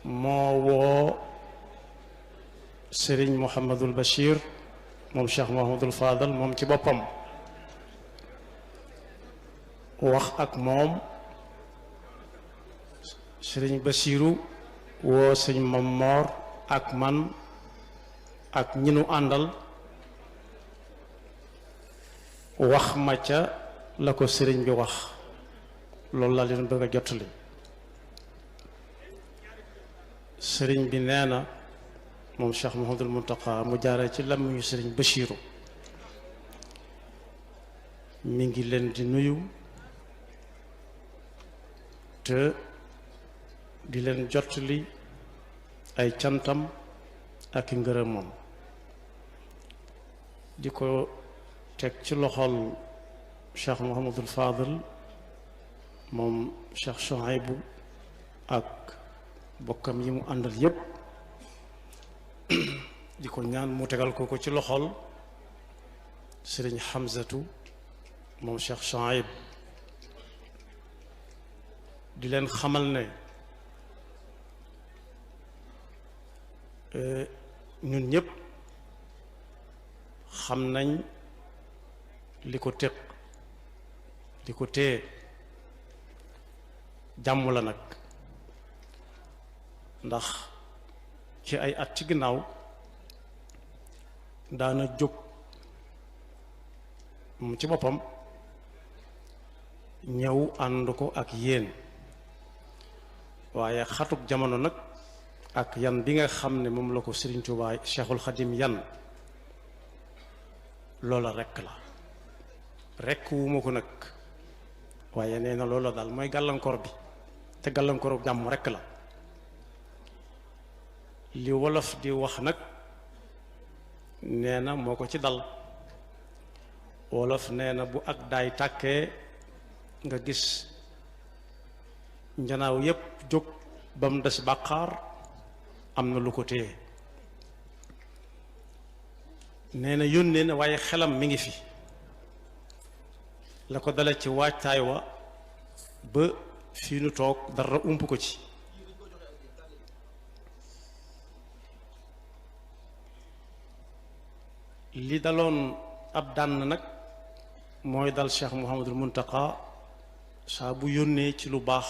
moo woo Serigne Mouhamadul Bachir moom Cheikh Mouhamadul Fadal moom ci boppam wax ak moom. Serigne Bachiru woo sëñ Mamor ak man ak ñi nu àndal wax ma ca la ko sëriñ bi wax loolu laa leen bëgg a jottali. sëriñ bi nee na moom Cheikh Mouhamadoul Mountakha mu jaaree ci làmmiñu sëriñ Bachiru mi ngi leen di nuyu te di leen jottali ay cantam ak i ngërëmam di ko teg ci loxol Cheikh Mouhamadul Fadil moom Cheikh Souhaïbou ak bokkam yi mu àndal yépp di ko ñaan mu tegal ko ci loxol Sëriñ Hamzatu moom Cheikh Souhaïbou di leen xamal ne ñun ñëpp xam nañ li ko téq li ko téye jàmm la nag ndax ci ay at ci ginnaaw daana jóg moom ci boppam ñëw ànd ko ak yéen waaye xatuk jamono nag ak yan bi nga xam ne moom la ko Serigne Touba Cheikhul Khadim yan loola rekk la rekk wu ma ko nag waaye nee na loola daal mooy gàllankoor bi te gàllankooru jàmm rekk la li wolof di wax nag nee na moo ko ci dal wolof nee na bu ak daay tàkkee nga gis njanaaw yépp jóg ba mu des bàqaar am na lu ko téye nee na yónnee na waaye xelam mi ngi fi la ko dale ci waajtaay wa ba fii nu toog dara ump ko ci li daloon ab dànn nag mooy dal Cheikh Mouhamadul Mountakha saa bu yónnee ci lu baax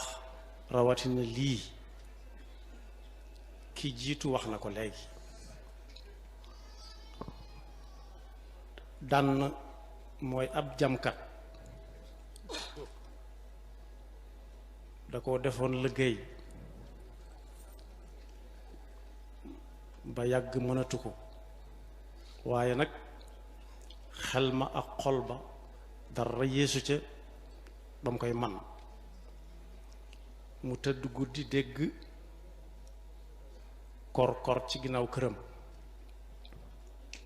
rawatina lii ki jiitu wax na ko léegi dànn mooy ab jamkat da ko defoon liggéey ba yàgg mënatu ko waaye nag xel ma ak xol ba dara yeesu ca ba mu koy man mu tëdd guddi dégg kor ci ginnaaw këram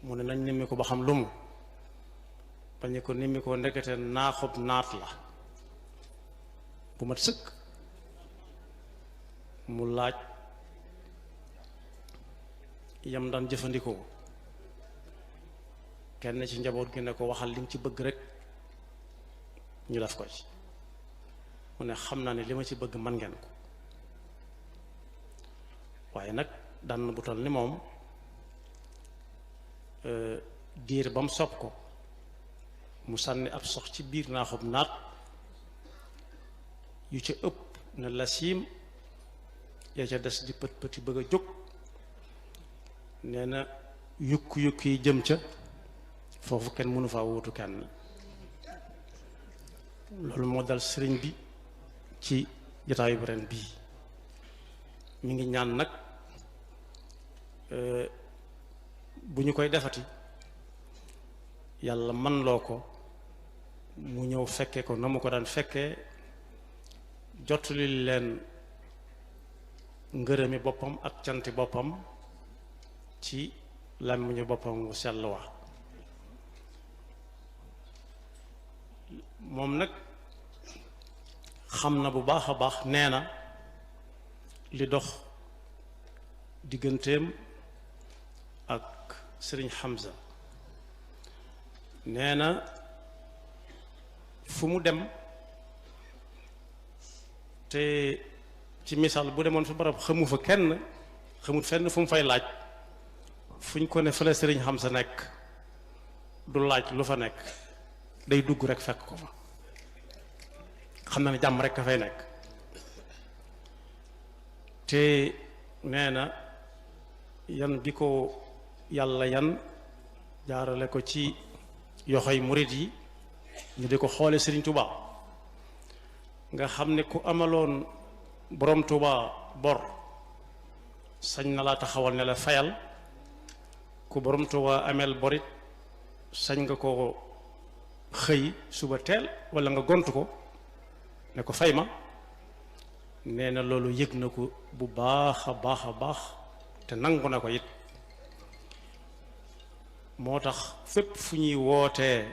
mu ne nañ nimmi ko ba xam lu mu bañu ko nimmi ko ndekete naaxub naat la bu mat sëkk mu laaj yam daan jëfandikoo kenn ci njaboot gi ne ko waxal li nga ci bëgg rek ñu def ko ci mu ne xam naa ne li ma ci bëgg man ngeen ko waaye nag daan bu toll ni moom diir ba mu sob ko mu sànni ab sox ci biir naaxub naat yu ca ëpp ne la siim yaa ca des di pët pëti bëgg a jóg nee na yukk yi jëm ca foofu kenn mënu faa wuutu kenn loolu moo dal sëriñ bi ci jotaayu bu ren bii mi ngi ñaan nag bu ñu koy defati yàlla man loo ko mu ñëw fekke ko na mu ko daan fekkee jottali leen ngërëmi boppam ak canti boppam ci làmmiñu boppam mu sell wa moom nag xam na bu baax a baax nee na li dox digganteem ak sëriñ Hamza nee na fu mu dem te ci misaal bu demoon fi barab xamu fa kenn xamut fenn fu mu fay laaj fuñ ko ne fële sëriñ xam sa nekk du laaj lu fa nekk day dugg rek fekk ko fa xam na ne jàmm rek a fay nekk te nee na yan bi ko yàlla yan jaarale ko ci yoxoy murit yi ñu di ko xoole sëriñ Touba nga xam ne ku amaloon borom Touba bor sañ na laa taxawal ne la fayal ku borom Touba ameel borit sañ nga ko xëy suba teel walla nga gont ko ne ko fay ma nee na loolu yëg na ko bu baax a baax a baax te nangu na ko it moo tax fépp fu ñuy wootee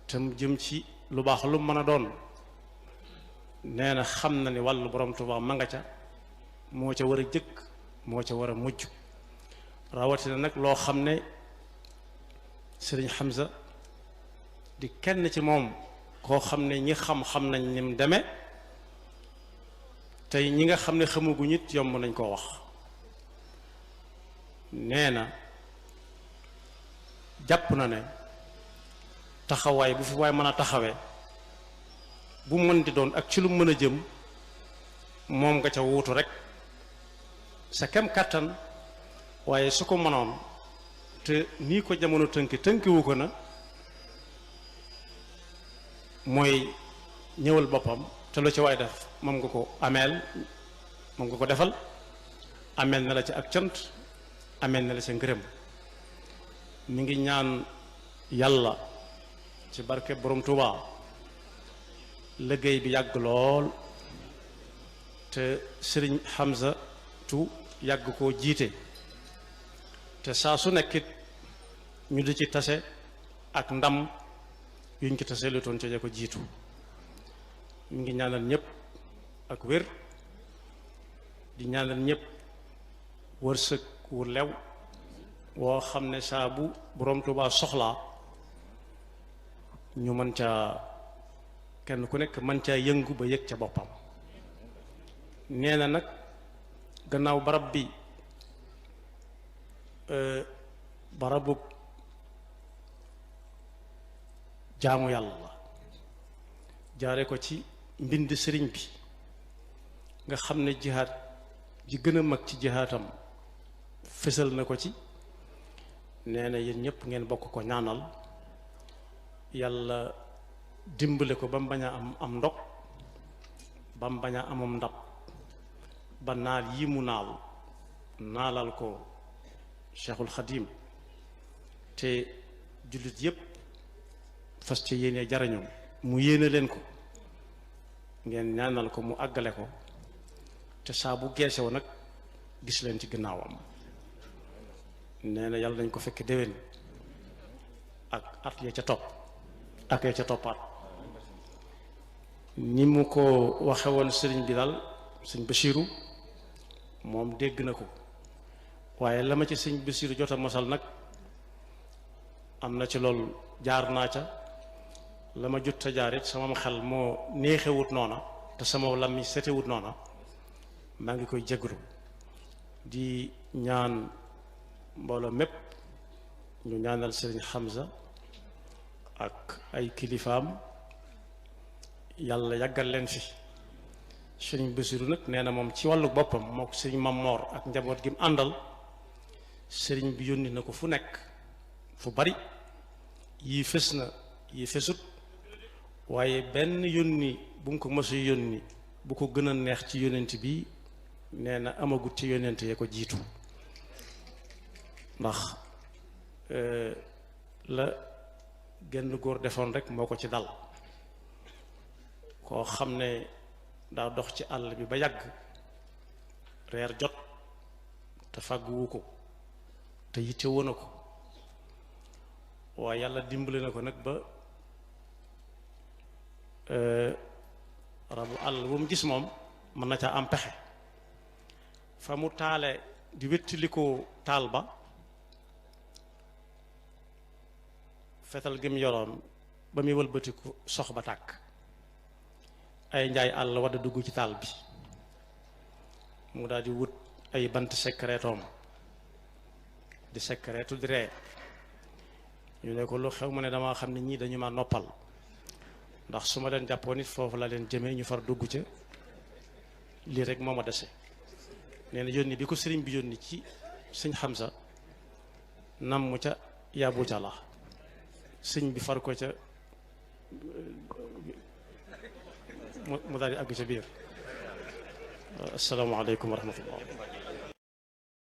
te mu jëm ci lu baax lu mën a doon nee na xam na ni wàllu borom Tuubaa ma nga ca moo ca war a jëkk moo ca war a mujj rawatina nag loo xam ne sëriñ Hamza di kenn ci moom koo xam ne ñi xam-xam nañ ni mu demee tey ñi nga xam ne xamaguñ it yomb nañ koo wax nee na jàpp na ne taxawaay bu fi waay mën a taxawee bu mën di doon ak ci lu mën a jëm moom nga ca wuutu rek sa kem kàttan waaye su ko mënoon te nii ko jamono tënkiwu ko na mooy ñëwal boppam te lu ci waay def moom nga ko ameel moom nga ko defal ameel na la ci ak cant ameel na la ci ngërëm mi ngi ñaan yàlla ci barke borom Touba liggéey bi yàgg lool te sëriñ Hamza tu yàgg koo jiite te saa su nekkit ñu di ci tase ak ndam yuñ ci tase lu toon ca ko jiitu mi ngi ñaanal ñëpp ak wér di ñaanal ñëpp wërsëg wu lew woo xam ne saa bu borom Tuubaa soxlaa ñu mën caa kenn ku nekk mën caa yëngu ba yëg ca boppam nee na nag gannaaw barab bi barabu jaamu yàlla la jaare ko ci mbind sëriñ bi nga xam ne jihaat ji gën a mag ci jihaatam fësal na ko ci nee na yéen ñëpp ngeen bokk ko ñaanal yàlla dimbale ko ba mu bañ a am ndog ba mu bañ a amum ndab ba naal yi mu naalal ko Cheikhul Khadim te jullit yëpp fas ci yéene jarañoo mu yéene leen ko ngeen ñaanal ko mu àggale ko te saa bu geesew nag gis leen ci ginnaawam nee na yàlla nañ ko fekk déwén ak at ya ca topp ak ya ca toppaat ni mu ko waxe woon sëriñ bi daal sëñ Basiiru moom dégg na ko waaye la ma ci sëñ Basiiru jot a mosal nag am na ci loolu jaar naa ca la ma jot a jaar it sama xel moo neexewut noona te sama lammi setewut noona maa ngi koy jéglu di ñaan mbooloo mépp ñu ñaanal sëriñ Hamza ak ay kilifaam yàlla yàggal leen fi sëriñ Basiru nag nee na moom ci wàllu boppam moo ko sëriñ Mamor ak njaboot gi mu àndal sëriñ bi yónni na ko fu nekk fu bari yii fës na yii fësut waaye benn yónni bu mu ko mësu yónni bu ko gën a neex ci yónent bi nee na amagut ci yónent ya ko jiitu ndax la genn góor defoon rek moo ko ci dal koo xam ne daa dox ci àll bi ba yàgg reer jot te fàgguwu ko te yitte woon na ko waaye yàlla dimbali na ko nag ba rabu àll bu mu gis moom mën na caa am pexe fa mu taale di wéttali ko taal ba fetal gi mu yoroon ba muy wëlbatiku sox ba tàkk ay njaay àll wadd dugg ci taal bi mu daal di wut ay bant secretoom di secretu di ree ñu ne ko lu xew mu ne damaa xam ne ñii dañu ma noppal ndax su ma leen jàppoon nit foofu la leen jëmee ñu far dugg ca lii rek moo ma dese nee na yónni bi ko sëriñ bi yónni ci sëñ Xamsa nam mu ca yàbbu ca la sëñ bi far ko ca mu daal di àgg ca biir asalaamaaleykum wa rahmatullah